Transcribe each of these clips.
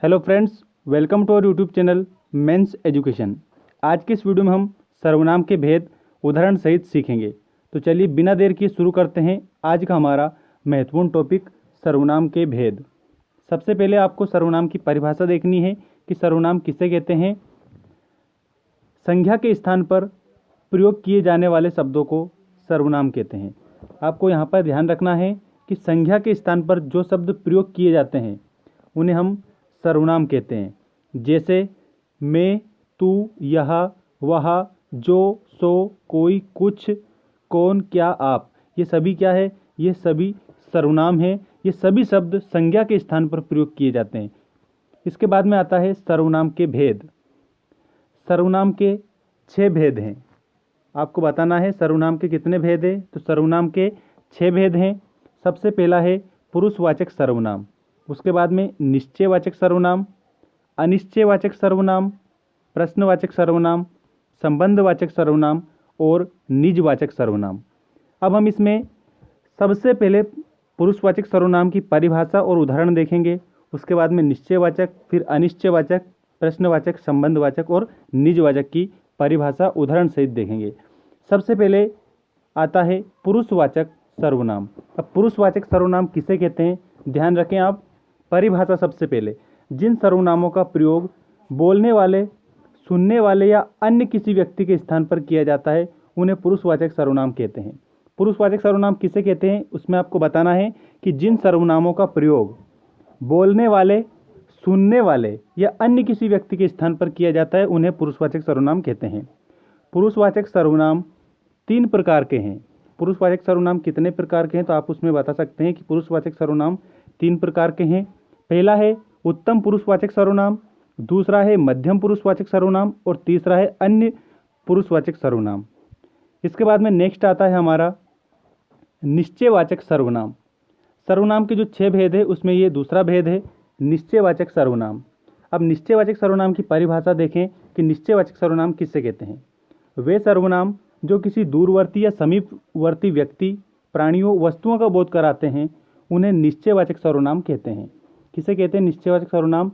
Hello friends, welcome to our YouTube channel men's education. आज के इस वीडियो में हम सर्वनाम के भेद उदाहरण सहित सीखेंगे। तो चलिए बिना देर किए शुरू करते हैं आज का हमारा महत्वपूर्ण टॉपिक सर्वनाम के भेद। सबसे पहले आपको सर्वनाम की परिभाषा देखनी है कि सर्वनाम किसे कहते हैं। संज्ञा के स्थान पर प्रयोग किए जाने वाले शब्दों को सर्वनाम कहते हैं। आपको यहाँ पर ध्यान रखना है कि संज्ञा के स्थान पर जो शब्द प्रयोग किए जाते हैं उन्हें हम सर्वनाम कहते हैं। जैसे मैं, तू, यह, वह, जो, सो, कोई, कुछ, कौन, क्या, आप, ये सभी क्या है? ये सभी सर्वनाम हैं। ये सभी शब्द संज्ञा के स्थान पर प्रयोग किए जाते हैं। इसके बाद में आता है सर्वनाम के भेद। सर्वनाम के 6 भेद हैं। आपको बताना है सर्वनाम के कितने भेद हैं। तो सर्वनाम के 6 भेद हैं। सबसे पहला है पुरुषवाचक सर्वनाम, उसके बाद में निश्चयवाचक सर्वनाम, अनिश्चयवाचक सर्वनाम, प्रश्नवाचक सर्वनाम, संबंधवाचक सर्वनाम और निजवाचक सर्वनाम। अब हम इसमें सबसे पहले पुरुषवाचक सर्वनाम की परिभाषा और उदाहरण देखेंगे। उसके बाद में निश्चयवाचक, फिर अनिश्चयवाचक, प्रश्नवाचक, संबंधवाचक और निजवाचक की परिभाषा उदाहरण सहित देखेंगे। सबसे पहले आता है पुरुषवाचक सर्वनाम। अब पुरुषवाचक सर्वनाम किसे कहते हैं, ध्यान रखें आप। परिभाषा सबसे पहले, जिन सर्वनामों का प्रयोग बोलने वाले, सुनने वाले या अन्य किसी व्यक्ति के स्थान पर किया जाता है उन्हें पुरुषवाचक सर्वनाम कहते हैं। पुरुषवाचक सर्वनाम किसे कहते हैं, उसमें आपको बताना है कि जिन सर्वनामों का प्रयोग बोलने वाले, सुनने वाले या अन्य किसी व्यक्ति के स्थान पर किया जाता है उन्हें पुरुषवाचक सर्वनाम कहते हैं। पुरुषवाचक सर्वनाम 3 प्रकार के हैं। पुरुषवाचक सर्वनाम कितने प्रकार के हैं, तो आप उसमें बता सकते हैं कि पुरुषवाचक सर्वनाम 3 प्रकार के हैं। पहला है उत्तम पुरुषवाचक सर्वनाम, दूसरा है मध्यम पुरुषवाचक सर्वनाम और तीसरा है अन्य पुरुषवाचक सर्वनाम। इसके बाद में नेक्स्ट आता है हमारा निश्चयवाचक सर्वनाम। सर्वनाम के जो 6 भेद है उसमें ये दूसरा भेद है, निश्चयवाचक सर्वनाम। अब निश्चयवाचक सर्वनाम की परिभाषा देखें कि निश्चयवाचक सर्वनाम किससे कहते हैं। वे सर्वनाम जो किसी दूरवर्ती या समीपवर्ती व्यक्ति, प्राणियों, वस्तुओं का बोध कराते हैं उन्हें निश्चयवाचक सर्वनाम कहते हैं। किसे कहते हैं निश्चयवाचक सर्वनाम?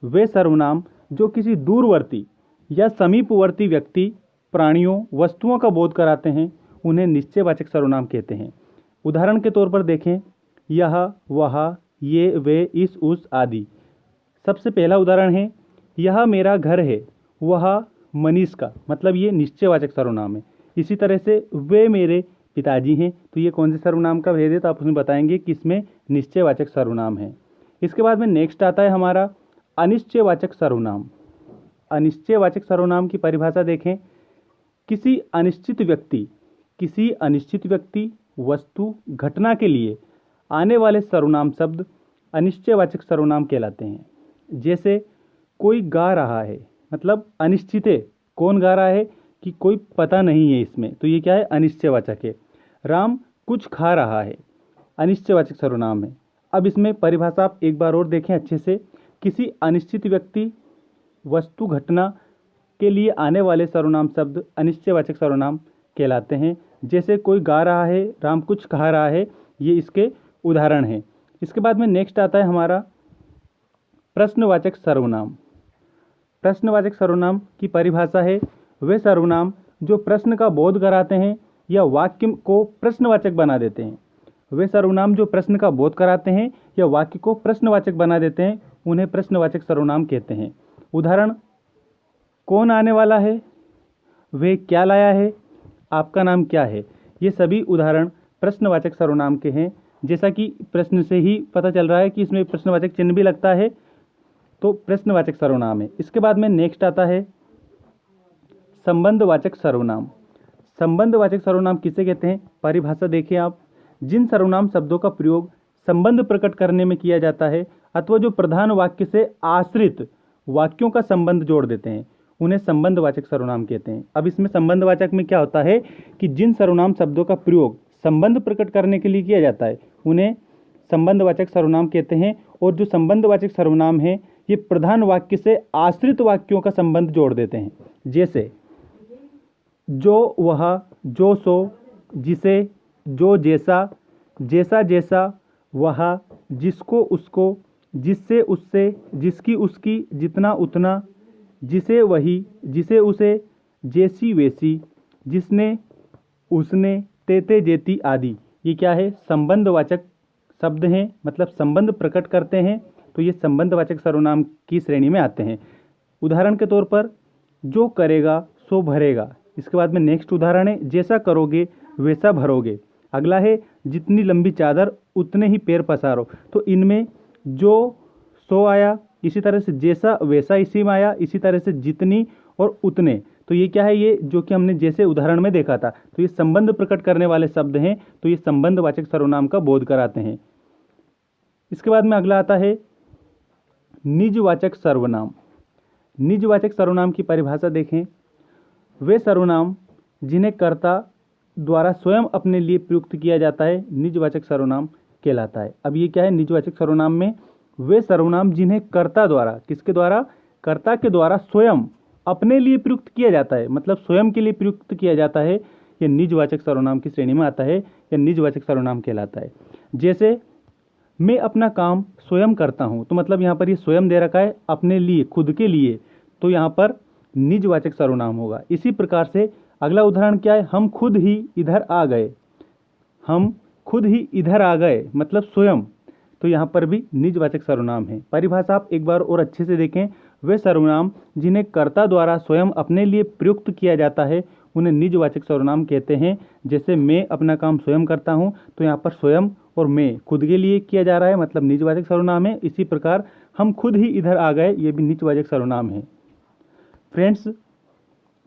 वे सर्वनाम जो किसी दूरवर्ती या समीपवर्ती व्यक्ति, प्राणियों, वस्तुओं का बोध कराते हैं उन्हें निश्चयवाचक सर्वनाम कहते हैं। उदाहरण के तौर पर देखें, यह, वह, ये, वे, इस, उस आदि। सबसे पहला उदाहरण है, यह मेरा घर है, वह मनीष का, मतलब ये निश्चयवाचक सर्वनाम है। इसी तरह से वे मेरे पिताजी हैं, तो ये कौन से सर्वनाम का भेद है, तो आप उसमें बताएंगे कि इसमें निश्चयवाचक सर्वनाम है। इसके बाद में नेक्स्ट आता है हमारा अनिश्चयवाचक सर्वनाम। अनिश्चयवाचक सर्वनाम की परिभाषा देखें, किसी अनिश्चित व्यक्ति, वस्तु, घटना के लिए आने वाले सर्वनाम शब्द अनिश्चयवाचक सर्वनाम कहलाते हैं। जैसे कोई गा रहा है, मतलब अनिश्चित है, कौन गा रहा है कि कोई पता नहीं है इसमें, तो ये क्या है, अनिश्चयवाचक है। राम कुछ खा रहा है, अनिश्चयवाचक सर्वनाम है। अब इसमें परिभाषा आप एक बार और देखें अच्छे से, किसी अनिश्चित व्यक्ति, वस्तु, घटना के लिए आने वाले सर्वनाम शब्द अनिश्चयवाचक सर्वनाम कहलाते हैं। जैसे कोई गा रहा है, राम कुछ कहा रहा है, ये इसके उदाहरण हैं। इसके बाद में नेक्स्ट आता है हमारा प्रश्नवाचक सर्वनाम। प्रश्नवाचक सर्वनाम की परिभाषा है, वे सर्वनाम जो प्रश्न का बोध कराते हैं या वाक्य को प्रश्नवाचक बना देते हैं। वे सर्वनाम जो प्रश्न का बोध कराते हैं या वाक्य को प्रश्नवाचक बना देते हैं उन्हें प्रश्नवाचक सर्वनाम कहते हैं। उदाहरण, कौन आने वाला है, वे क्या लाया है, आपका नाम क्या है, ये सभी उदाहरण प्रश्नवाचक सर्वनाम के हैं। जैसा कि प्रश्न से ही पता चल रहा है कि इसमें प्रश्नवाचक चिन्ह भी लगता है, तो प्रश्नवाचक सर्वनाम है। इसके बाद में नेक्स्ट आता है संबंधवाचक सर्वनाम। संबंधवाचक सर्वनाम किसे कहते हैं, परिभाषा देखिए आप। जिन सर्वनाम शब्दों का प्रयोग संबंध प्रकट करने में किया जाता है अथवा जो प्रधान वाक्य से आश्रित वाक्यों का संबंध जोड़ देते हैं उन्हें संबंधवाचक सर्वनाम कहते हैं। अब इसमें संबंधवाचक में क्या होता है कि जिन सर्वनाम शब्दों का प्रयोग संबंध प्रकट करने के लिए किया जाता है उन्हें संबंधवाचक सर्वनाम कहते हैं। और जो संबंधवाचक सर्वनाम है ये प्रधान वाक्य से आश्रित वाक्यों का संबंध जोड़ देते हैं। जैसे जो, वह, जो, सो, जिसे, जो, जैसा, जैसा, जैसा, वह, जिसको, उसको, जिससे उससे, जिसकी उसकी, जितना उतना, जिसे वही, जिसे उसे, जैसी वैसी, जिसने उसने, तेते जेती आदि। ये क्या है? संबंधवाचक शब्द हैं, मतलब संबंध प्रकट करते हैं, तो ये संबंधवाचक सर्वनाम की श्रेणी में आते हैं। उदाहरण के तौर पर जो करेगा सो भरेगा। इसके बाद में नेक्स्ट उदाहरण है जैसा करोगे वैसा भरोगे। अगला है जितनी लंबी चादर उतने ही पैर पसारो। तो इनमें जो सो आया, इसी तरह से जैसा वैसा इसी में आया, इसी तरह से जितनी और उतने। तो ये क्या है? ये जो कि हमने जैसे उदाहरण में देखा था, तो ये संबंध प्रकट करने वाले शब्द हैं, तो ये संबंधवाचक सर्वनाम का बोध कराते हैं। इसके बाद में अगला आता है निजवाचक सर्वनाम। निजवाचक सर्वनाम की परिभाषा देखें। वे सर्वनाम जिन्हें कर्ता द्वारा स्वयं अपने लिए प्रयुक्त किया जाता है निजवाचक सर्वनाम कहलाता है। अब ये क्या है? निजवाचक सर्वनाम में वे सर्वनाम जिन्हें कर्ता द्वारा, किसके द्वारा? कर्ता के द्वारा स्वयं अपने लिए प्रयुक्त किया जाता है, मतलब स्वयं के लिए प्रयुक्त किया जाता है, यह निजवाचक सर्वनाम की श्रेणी में आता है, यह निजवाचक सर्वनाम कहलाता है। जैसे मैं अपना काम स्वयं करता हूँ, तो मतलब यहाँ पर ये स्वयं दे रखा है, अपने लिए, खुद के लिए, तो यहाँ पर निजवाचक सर्वनाम होगा। इसी प्रकार से अगला उदाहरण क्या है? हम खुद ही इधर आ गए। हम खुद ही इधर आ गए मतलब स्वयं, तो यहाँ पर भी निजवाचक सर्वनाम है। परिभाषा आप एक बार और अच्छे से देखें। वे सर्वनाम जिन्हें कर्ता द्वारा स्वयं अपने लिए प्रयुक्त किया जाता है उन्हें निजवाचक सर्वनाम कहते हैं। जैसे मैं अपना काम स्वयं करता हूँ, तो यहाँ पर स्वयं और मैं खुद के लिए किया जा रहा है, मतलब निजवाचक सर्वनाम है। इसी प्रकार हम खुद ही इधर आ गए, ये भी निजवाचक सर्वनाम है। फ्रेंड्स,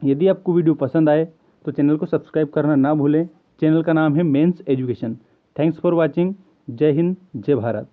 यदि आपको वीडियो पसंद आए तो चैनल को सब्सक्राइब करना ना भूलें। चैनल का नाम है men's education. Thanks for watching. जय हिंद, जय भारत।